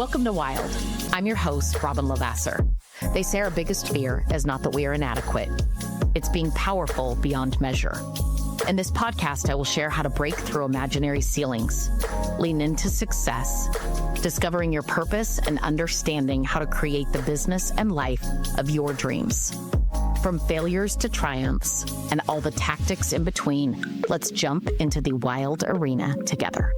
Welcome to Wild. I'm your host, Robin Lavasser. They say our biggest fear is not that we are inadequate. It's being powerful beyond measure. In this podcast, I will share how to break through imaginary ceilings, lean into success, discovering your purpose, and understanding how to create the business and life of your dreams. From failures to triumphs and all the tactics in between, let's jump into the wild arena together.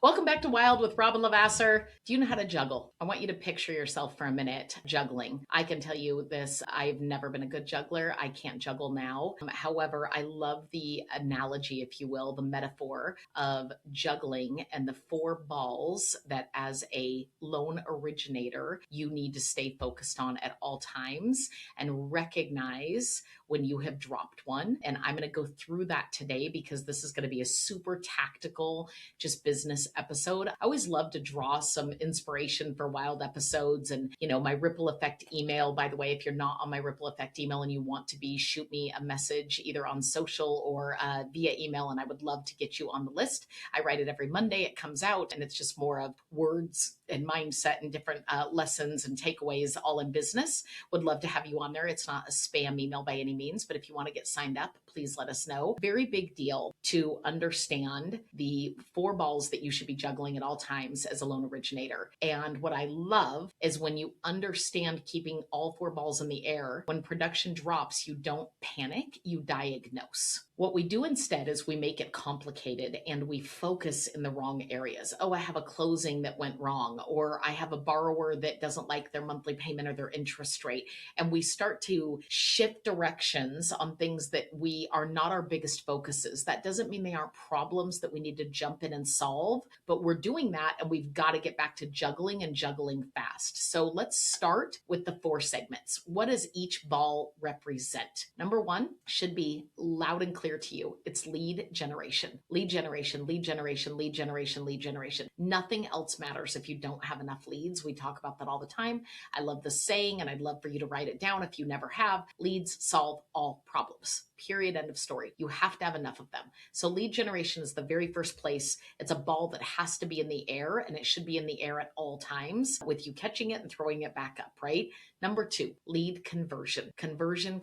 Welcome back to Wild with Robin Lavasser. Do you know how to juggle? I want you to picture yourself for a minute juggling. I can tell you this, I've never been a good juggler. I can't juggle now. However, I love the analogy, if you will, the metaphor of juggling and the four balls that as a lone originator, you need to stay focused on at all times and recognize when you have dropped one. And I'm going to go through that today because this is going to be a super tactical, just business episode. I always love to draw some inspiration for wild episodes and, my Ripple Effect email. By the way, if you're not on my Ripple Effect email and you want to be, shoot me a message either on social or via email, and I would love to get you on the list. I write it every Monday. It comes out and it's just more of words and mindset and different lessons and takeaways all in business. Would love to have you on there. It's not a spam email by any means, but if you want to get signed up, please let us know. Very big deal to understand the four balls that you should be juggling at all times as a loan originator. And what I love is when you understand keeping all four balls in the air, when production drops, you don't panic, you diagnose. What we do instead is we make it complicated and we focus in the wrong areas. Oh, I have a closing that went wrong, or I have a borrower that doesn't like their monthly payment or their interest rate. And we start to shift directions on things that we are not our biggest focuses. That doesn't mean they aren't problems that we need to jump in and solve, but we're doing that and we've got to get back to juggling and juggling fast. So let's start with the four segments. What does each ball represent? Number one should be loud and clear to you. It's lead generation, lead generation, lead generation, lead generation, lead generation. Nothing else matters if you don't have enough leads. We talk about that all the time. I love the saying, and I'd love for you to write it down if you never have. Leads solve all problems. Period. End of story. You have to have enough of them. So lead generation is the very first place. It's a ball that has to be in the air, and it should be in the air at all times with you catching it and throwing it back up, right? Number two, lead conversion. Conversion.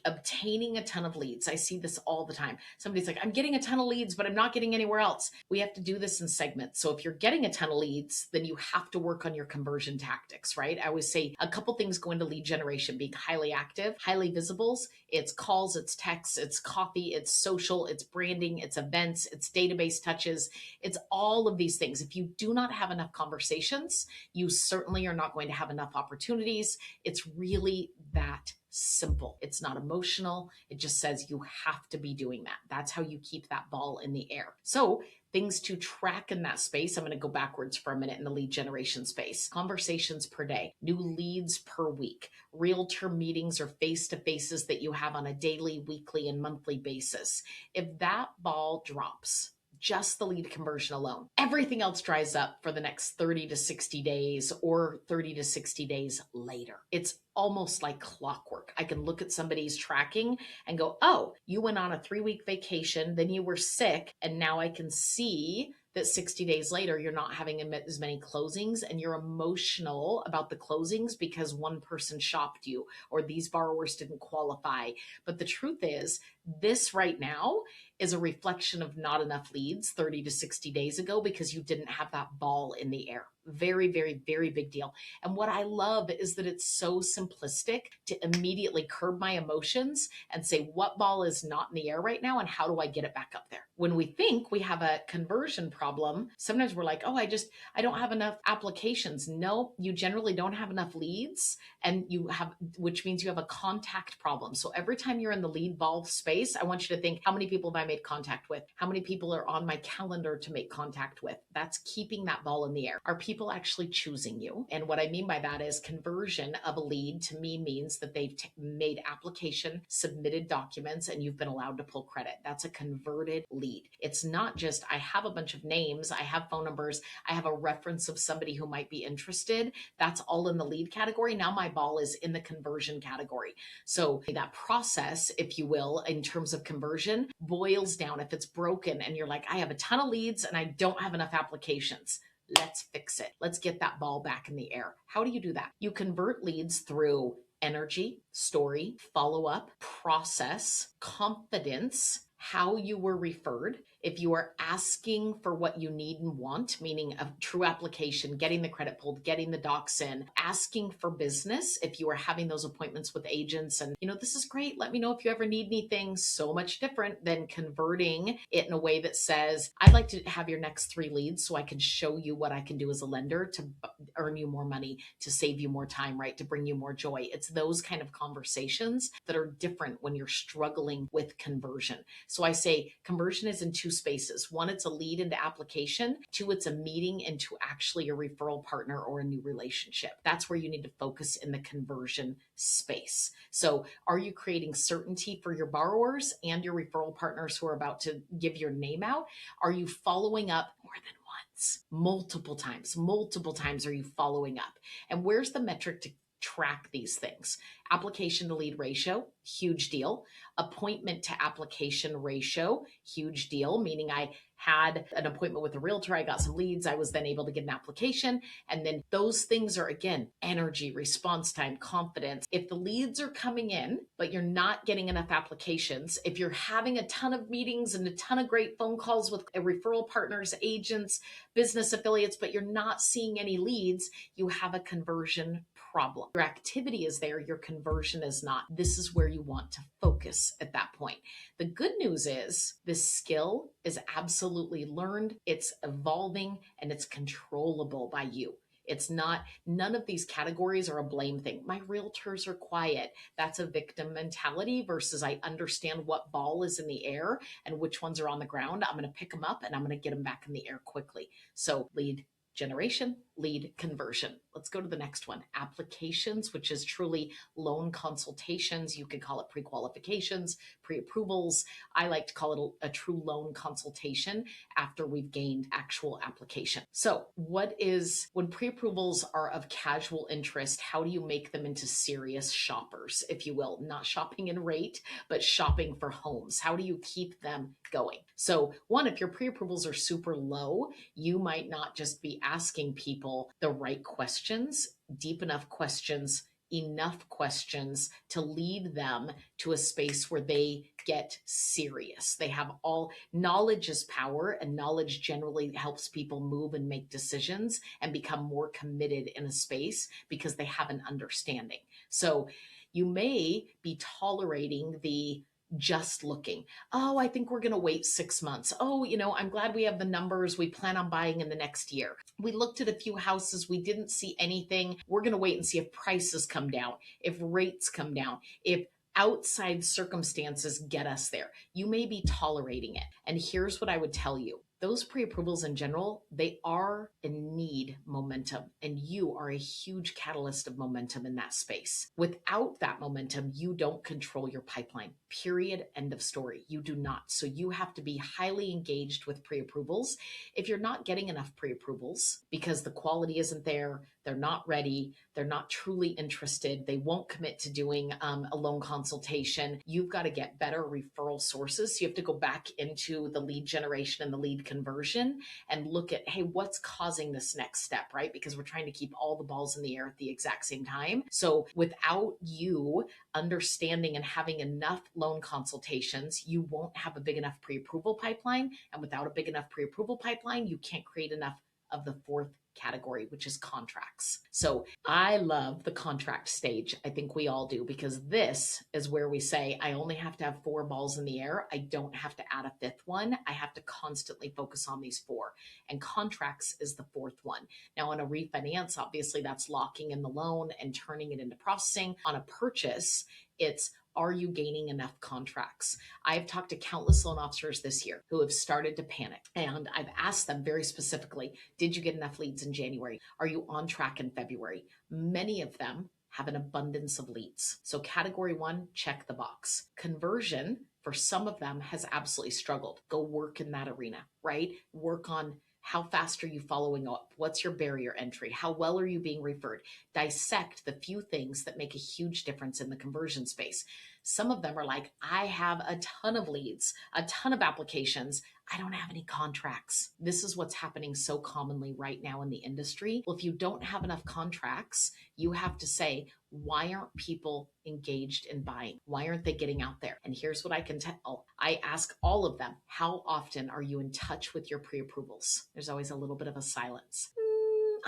Obtaining a ton of leads. I see this all the time. Somebody's like, I'm getting a ton of leads, but I'm not getting anywhere else. We have to do this in segments. So if you're getting a ton of leads, then you have to work on your conversion tactics, right? I always say a couple things go into lead generation: being highly active, highly visibles. It's calls, it's texts, it's coffee, it's social, it's branding, it's events, it's database touches. It's all of these things. If you do not have enough conversations, you certainly are not going to have enough opportunities. It's really that simple. It's not emotional. It just says you have to be doing that. That's how you keep that ball in the air. So things to track in that space. I'm going to go backwards for a minute in the lead generation space. Conversations per day, new leads per week, realtor meetings or face-to-faces that you have on a daily, weekly, and monthly basis. If that ball drops, just the lead conversion alone, everything else dries up for the next 30 to 60 days or 30 to 60 days later. It's almost like clockwork. I can look at somebody's tracking and go, oh, you went on a 3-week vacation, then you were sick, and now I can see that 60 days later, you're not having as many closings and you're emotional about the closings because one person shopped you or these borrowers didn't qualify. But the truth is, this right now is a reflection of not enough leads 30 to 60 days ago because you didn't have that ball in the air. Very, very, very big deal. And what I love is that it's so simplistic to immediately curb my emotions and say, what ball is not in the air right now and how do I get it back up there? When we think we have a conversion problem, sometimes we're like, oh, I don't have enough applications. No, you generally don't have enough leads, and which means you have a contact problem. So every time you're in the lead ball space, I want you to think, how many people have I made contact with? How many people are on my calendar to make contact with? That's keeping that ball in the air. Are people people actually choosing you. And what I mean by that is conversion of a lead to me means that they've made application, submitted documents, and you've been allowed to pull credit. That's a converted lead. It's not just, I have a bunch of names, I have phone numbers, I have a reference of somebody who might be interested. That's all in the lead category. Now my ball is in the conversion category. So that process, if you will, in terms of conversion boils down. If it's broken and you're like, I have a ton of leads and I don't have enough applications, let's fix it. Let's get that ball back in the air. How do you do that? You convert leads through energy, story, follow up, process, confidence, how you were referred. If you are asking for what you need and want, meaning a true application, getting the credit pulled, getting the docs in, asking for business, if you are having those appointments with agents and, this is great, let me know if you ever need anything, so much different than converting it in a way that says, I'd like to have your next 3 leads so I can show you what I can do as a lender to earn you more money, to save you more time, right? To bring you more joy. It's those kind of conversations that are different when you're struggling with conversion. So I say conversion is in 2 spaces. 1, it's a lead into application. 2, it's a meeting into actually a referral partner or a new relationship. That's where you need to focus in the conversion space. So are you creating certainty for your borrowers and your referral partners who are about to give your name out? Are you following up more than once? Multiple times are you following up? And where's the metric to track these things? Application to lead ratio, huge deal. Appointment to application ratio, huge deal, meaning I had an appointment with a realtor, I got some leads, I was then able to get an application. And then those things are, again, energy, response time, confidence. If the leads are coming in, but you're not getting enough applications, if you're having a ton of meetings and a ton of great phone calls with referral partners, agents, business affiliates, but you're not seeing any leads, you have a conversion problem. Your activity is there, your conversion is not. This is where you want to focus at that point. The good news is this skill is absolutely learned, it's evolving, and it's controllable by you. It's not, none of these categories are a blame thing. My realtors are quiet. That's a victim mentality versus I understand what ball is in the air and which ones are on the ground. I'm going to pick them up and I'm going to get them back in the air quickly. So lead generation, lead conversion. Let's go to the next one. Applications, which is truly loan consultations. You could call it pre-qualifications, pre-approvals. I like to call it a true loan consultation after we've gained actual application. So when pre-approvals are of casual interest, how do you make them into serious shoppers, if you will? Not shopping in rate, but shopping for homes. How do you keep them going? So 1, if your pre-approvals are super low, you might not just be asking people the right questions, deep enough questions, enough questions to lead them to a space where they get serious. They have all knowledge is power, and knowledge generally helps people move and make decisions and become more committed in a space because they have an understanding. So you may be tolerating the just looking. Oh, I think we're going to wait 6 months. Oh, I'm glad we have the numbers. We plan on buying in the next year. We looked at a few houses. We didn't see anything. We're going to wait and see if prices come down, if rates come down, if outside circumstances get us there. You may be tolerating it. And here's what I would tell you. Those pre-approvals in general, they are and need momentum, and you are a huge catalyst of momentum in that space. Without that momentum, you don't control your pipeline. Period. End of story. You do not. So you have to be highly engaged with pre-approvals. If you're not getting enough pre-approvals because the quality isn't there, they're not ready, they're not truly interested, they won't commit to doing a loan consultation, you've got to get better referral sources. So you have to go back into the lead generation and the lead conversion and look at, hey, what's causing this next step, right? Because we're trying to keep all the balls in the air at the exact same time. So without you understanding and having enough loan consultations, you won't have a big enough pre-approval pipeline. And without a big enough pre-approval pipeline, you can't create enough of the 4th category, which is contracts. So I love the contract stage. I think we all do, because this is where we say, I only have to have 4 balls in the air. I don't have to add a 5th one. I have to constantly focus on these 4. And contracts is the 4th one. Now on a refinance, obviously that's locking in the loan and turning it into processing. On a purchase, It's, are you gaining enough contracts? I've talked to countless loan officers this year who have started to panic. And I've asked them very specifically, did you get enough leads in January? Are you on track in February? Many of them have an abundance of leads. So category one, check the box. Conversion for some of them has absolutely struggled. Go work in that arena, right? Work on how fast are you following up? What's your barrier entry? How well are you being referred? Dissect the few things that make a huge difference in the conversion space. Some of them are like, I have a ton of leads, a ton of applications. I don't have any contracts. This is what's happening so commonly right now in the industry. Well, if you don't have enough contracts, you have to say, why aren't people engaged in buying? Why aren't they getting out there? And here's what I can tell. I ask all of them, how often are you in touch with your pre-approvals? There's always a little bit of a silence.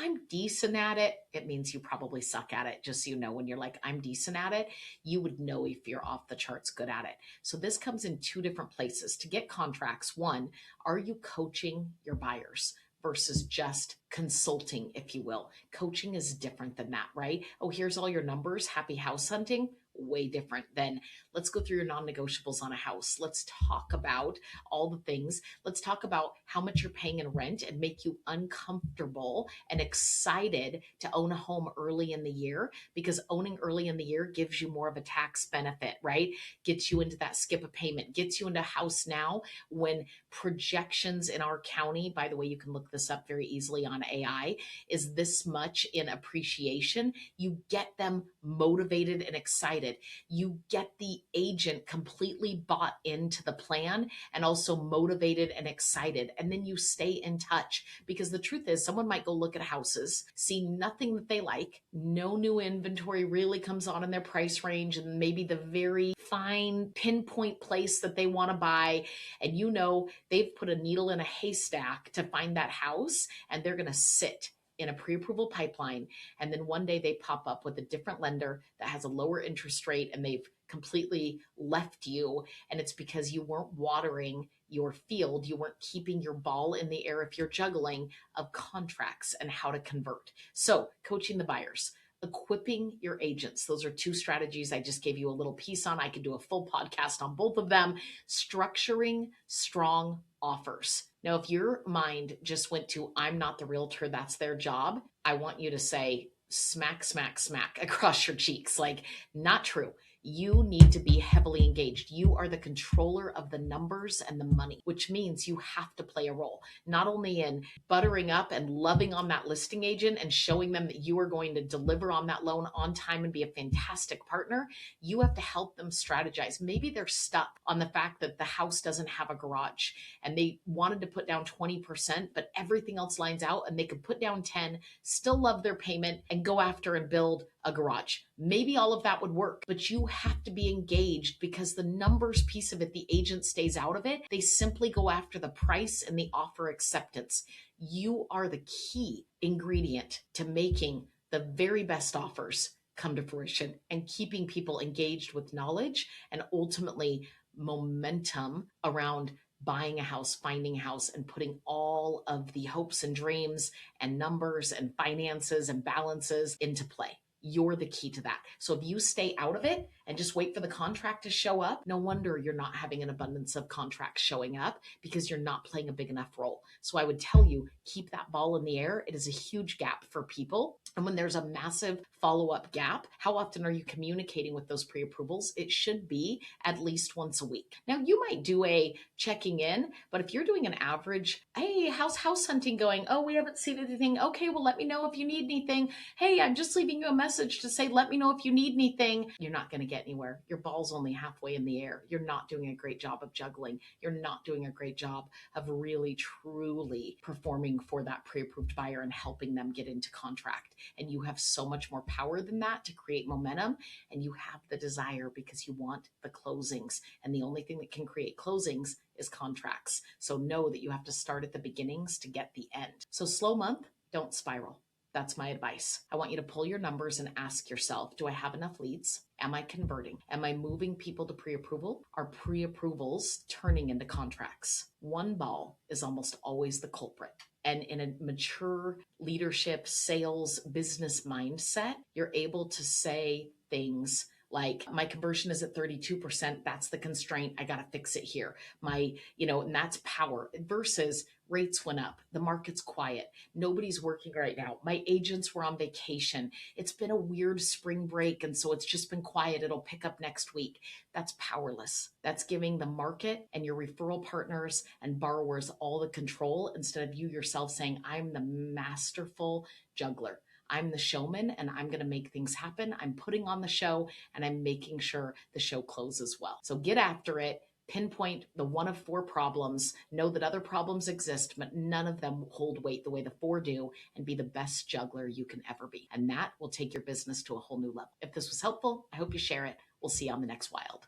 I'm decent at it. It means you probably suck at it. Just so you know, when you're like, I'm decent at it, you would know if you're off the charts good at it. So this comes in two different places. To get contracts, one, are you coaching your buyers versus just consulting, if you will? Coaching is different than that, right? Oh, here's all your numbers. Happy house hunting. Way different than, let's go through your non-negotiables on a house. Let's talk about all the things. Let's talk about how much you're paying in rent and make you uncomfortable and excited to own a home early in the year, because owning early in the year gives you more of a tax benefit, right? Gets you into that skip a payment, gets you into house now when projections in our county, by the way, you can look this up very easily on AI, is this much in appreciation. You get them motivated and excited. You get the agent completely bought into the plan and also motivated and excited. And then you stay in touch, because the truth is, someone might go look at houses, see nothing that they like, no new inventory really comes on in their price range, and maybe the very fine pinpoint place that they want to buy. And you know, they've put a needle in a haystack to find that house, and they're going to sit in a pre-approval pipeline. And then one day they pop up with a different lender that has a lower interest rate, and they've completely left you. And it's because you weren't watering your field. You weren't keeping your ball in the air if you're juggling of contracts and how to convert. So coaching the buyers, equipping your agents. Those are two strategies I just gave you a little piece on. I could do a full podcast on both of them. Structuring strong offers. Now, if your mind just went to, I'm not the realtor, that's their job, I want you to say, smack, smack, smack across your cheeks. Like, not true. You need to be heavily engaged. You are the controller of the numbers and the money, which means you have to play a role, not only in buttering up and loving on that listing agent and showing them that you are going to deliver on that loan on time and be a fantastic partner. You have to help them strategize. Maybe they're stuck on the fact that the house doesn't have a garage and they wanted to put down 20%, but everything else lines out and they could put down 10, still love their payment and go after and build a garage. Maybe all of that would work, but you have to be engaged, because the numbers piece of it, the agent stays out of it. They simply go after the price and the offer acceptance. You are the key ingredient to making the very best offers come to fruition and keeping people engaged with knowledge and ultimately momentum around buying a house, finding a house, and putting all of the hopes and dreams and numbers and finances and balances into play. You're the key to that. So if you stay out of it and just wait for the contract to show up, no wonder you're not having an abundance of contracts showing up, because you're not playing a big enough role. So I would tell you, keep that ball in the air. It is a huge gap for people. And when there's a massive follow-up gap, how often are you communicating with those pre-approvals? It should be at least once a week. Now, you might do a checking in, but if you're doing an average, hey, how's house hunting going? Oh, we haven't seen anything. Okay, well, let me know if you need anything. Hey, I'm just leaving you a message to say, let me know if you need anything. You're not going to get anywhere. Your ball's only halfway in the air. You're not doing a great job of juggling. You're not doing a great job of really, truly performing for that pre-approved buyer and helping them get into contract. And you have so much more power than that to create momentum. And you have the desire because you want the closings. And the only thing that can create closings is contracts. So know that you have to start at the beginnings to get the end. So slow month, don't spiral. That's my advice. I want you to pull your numbers and ask yourself, do I have enough leads? Am I converting? Am I moving people to pre-approval? Are pre-approvals turning into contracts? One ball is almost always the culprit. And in a mature leadership, sales, business mindset, you're able to say things Like my conversion is at 32%. That's the constraint. I got to fix it here. And that's power versus rates went up. The market's quiet. Nobody's working right now. My agents were on vacation. It's been a weird spring break. And so it's just been quiet. It'll pick up next week. That's powerless. That's giving the market and your referral partners and borrowers all the control instead of you yourself saying, I'm the masterful juggler. I'm the showman and I'm going to make things happen. I'm putting on the show and I'm making sure the show closes well. So get after it. Pinpoint the one of four problems. Know that other problems exist, but none of them hold weight the way the four do, and be the best juggler you can ever be. And that will take your business to a whole new level. If this was helpful, I hope you share it. We'll see you on the next Wild.